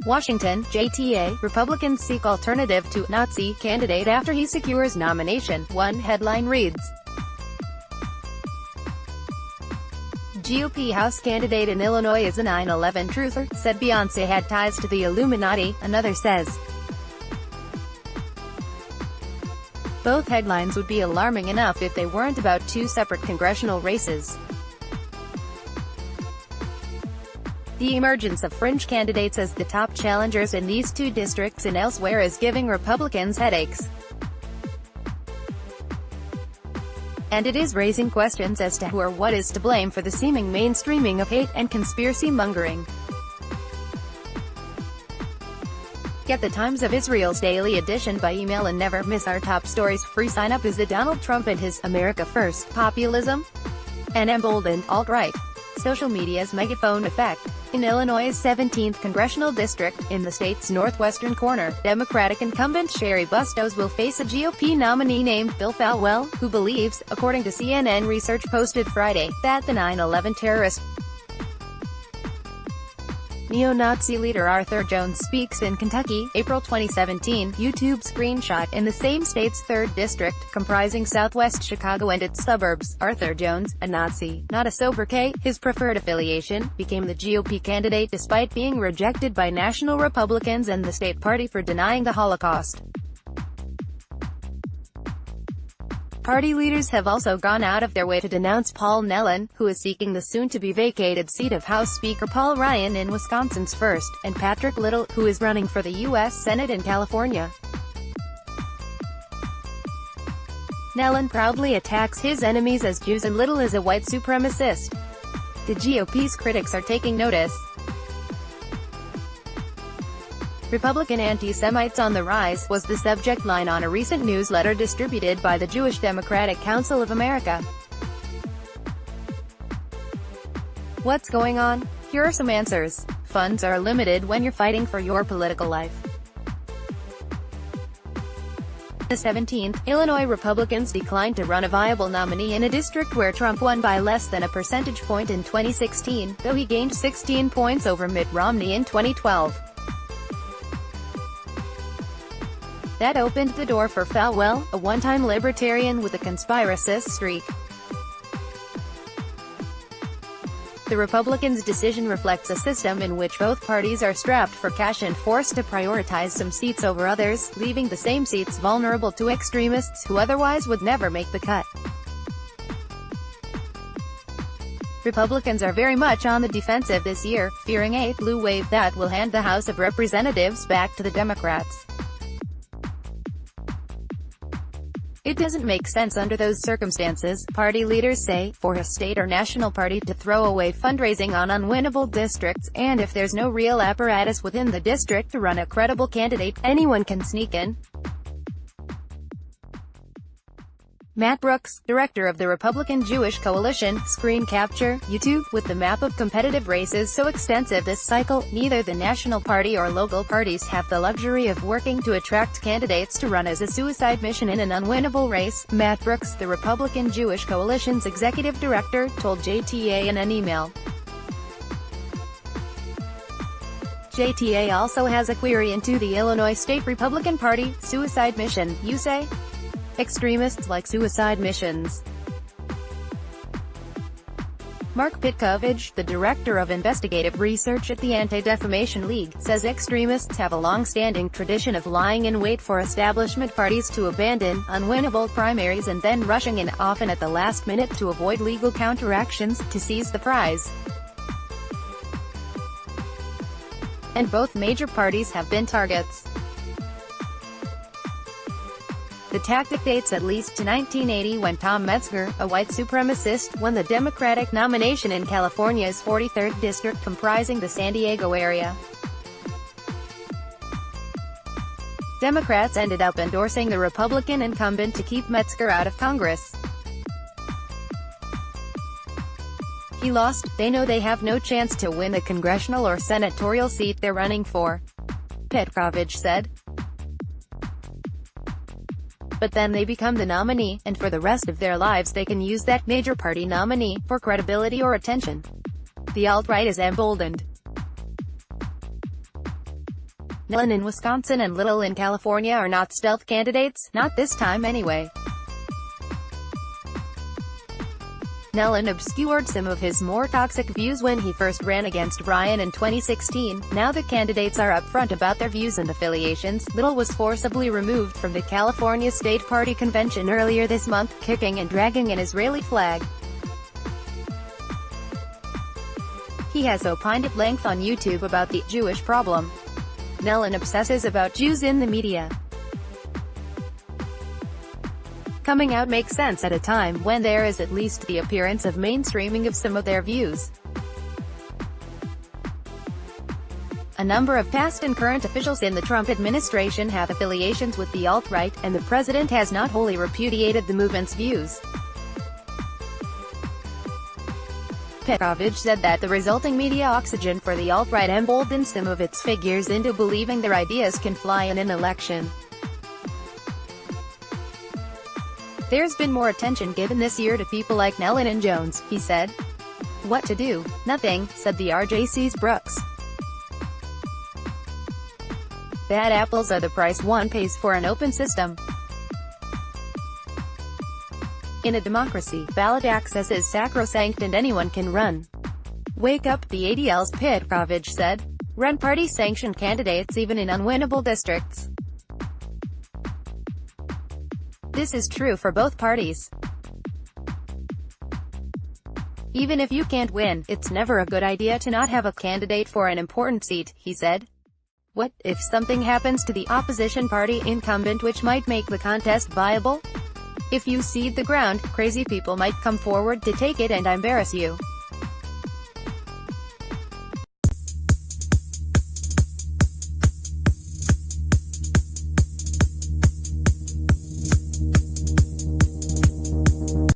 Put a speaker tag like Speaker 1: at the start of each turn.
Speaker 1: Washington, JTA, Republicans seek alternative to Nazi candidate after he secures nomination. One headline reads, GOP House candidate in Illinois is a 9/11 truther, said Beyonce had ties to the Illuminati, another says. Both headlines would be alarming enough if they weren't about two separate congressional races. The emergence of fringe candidates as the top challengers in these two districts and elsewhere is giving Republicans headaches. And it is raising questions as to who or what is to blame for the seeming mainstreaming of hate and conspiracy-mongering. Get the Times of Israel's daily edition by email and never miss our top stories. Free sign-up. Is it Donald Trump and his America First populism? An emboldened alt-right. Social media's megaphone effect. In Illinois' 17th congressional district, in the state's northwestern corner, Democratic incumbent Sherry Bustos will face a GOP nominee named Bill Falwell, who believes, according to CNN research posted Friday, that the 9/11 terrorist neo-Nazi leader Arthur Jones speaks in Kentucky, April 2017. YouTube screenshot. In the same state's 3rd district, comprising southwest Chicago and its suburbs, Arthur Jones, a Nazi, not a sobriquet, his preferred affiliation, became the GOP candidate despite being rejected by national Republicans and the state party for denying the Holocaust. Party leaders have also gone out of their way to denounce Paul Nehlen, who is seeking the soon-to-be-vacated seat of House Speaker Paul Ryan in Wisconsin's 1st, and Patrick Little, who is running for the U.S. Senate in California. Nehlen proudly attacks his enemies as Jews and Little as a white supremacist. The GOP's critics are taking notice. Republican anti-Semites on the rise, was the subject line on a recent newsletter distributed by the Jewish Democratic Council of America. What's going on? Here are some answers. Funds are limited when you're fighting for your political life. The 17th, Illinois Republicans declined to run a viable nominee in a district where Trump won by less than a percentage point in 2016, though he gained 16 points over Mitt Romney in 2012. That opened the door for Falwell, a one-time libertarian with a conspiracist streak. The Republicans' decision reflects a system in which both parties are strapped for cash and forced to prioritize some seats over others, leaving the same seats vulnerable to extremists who otherwise would never make the cut. Republicans are very much on the defensive this year, fearing a blue wave that will hand the House of Representatives back to the Democrats. It doesn't make sense under those circumstances, party leaders say, for a state or national party to throw away fundraising on unwinnable districts, and if there's no real apparatus within the district to run a credible candidate, anyone can sneak in. Matt Brooks, director of the Republican Jewish Coalition, screen capture, YouTube, with the map of competitive races so extensive this cycle, neither the national party or local parties have the luxury of working to attract candidates to run as a suicide mission in an unwinnable race. Matt Brooks, the Republican Jewish Coalition's executive director, told JTA in an email. JTA also has a query into the Illinois State Republican Party. Suicide mission, you say? Extremists like suicide missions. Mark Pitkovich, the director of investigative research at the Anti-Defamation League, says extremists have a long-standing tradition of lying in wait for establishment parties to abandon unwinnable primaries and then rushing in, often at the last minute to avoid legal counteractions, to seize the prize. And both major parties have been targets. The tactic dates at least to 1980 when Tom Metzger, a white supremacist, won the Democratic nomination in California's 43rd district comprising the San Diego area. Democrats ended up endorsing the Republican incumbent to keep Metzger out of Congress. He lost. They know they have no chance to win the congressional or senatorial seat they're running for, Petkovich said. But then they become the nominee, and for the rest of their lives they can use that major party nominee, for credibility or attention. The alt-right is emboldened. Nellen in Wisconsin and Little in California are not stealth candidates, not this time anyway. Nellen obscured some of his more toxic views when he first ran against Ryan in 2016. Now the candidates are upfront about their views and affiliations. Little was forcibly removed from the California State Party convention earlier this month, kicking and dragging an Israeli flag. He has opined at length on YouTube about the Jewish problem. Nellen obsesses about Jews in the media. Coming out makes sense at a time when there is at least the appearance of mainstreaming of some of their views. A number of past and current officials in the Trump administration have affiliations with the alt-right, and the president has not wholly repudiated the movement's views. Petrovich said that the resulting media oxygen for the alt-right emboldened some of its figures into believing their ideas can fly in an election. There's been more attention given this year to people like Nellen and Jones, he said. What to do? Nothing, said the RJC's Brooks. Bad apples are the price one pays for an open system. In a democracy, ballot access is sacrosanct and anyone can run. Wake up, the ADL's Petrovich said. Run party-sanctioned candidates even in unwinnable districts. This is true for both parties. Even if you can't win, it's never a good idea to not have a candidate for an important seat, he said. What if something happens to the opposition party incumbent which might make the contest viable? If you cede the ground, crazy people might come forward to take it and embarrass you.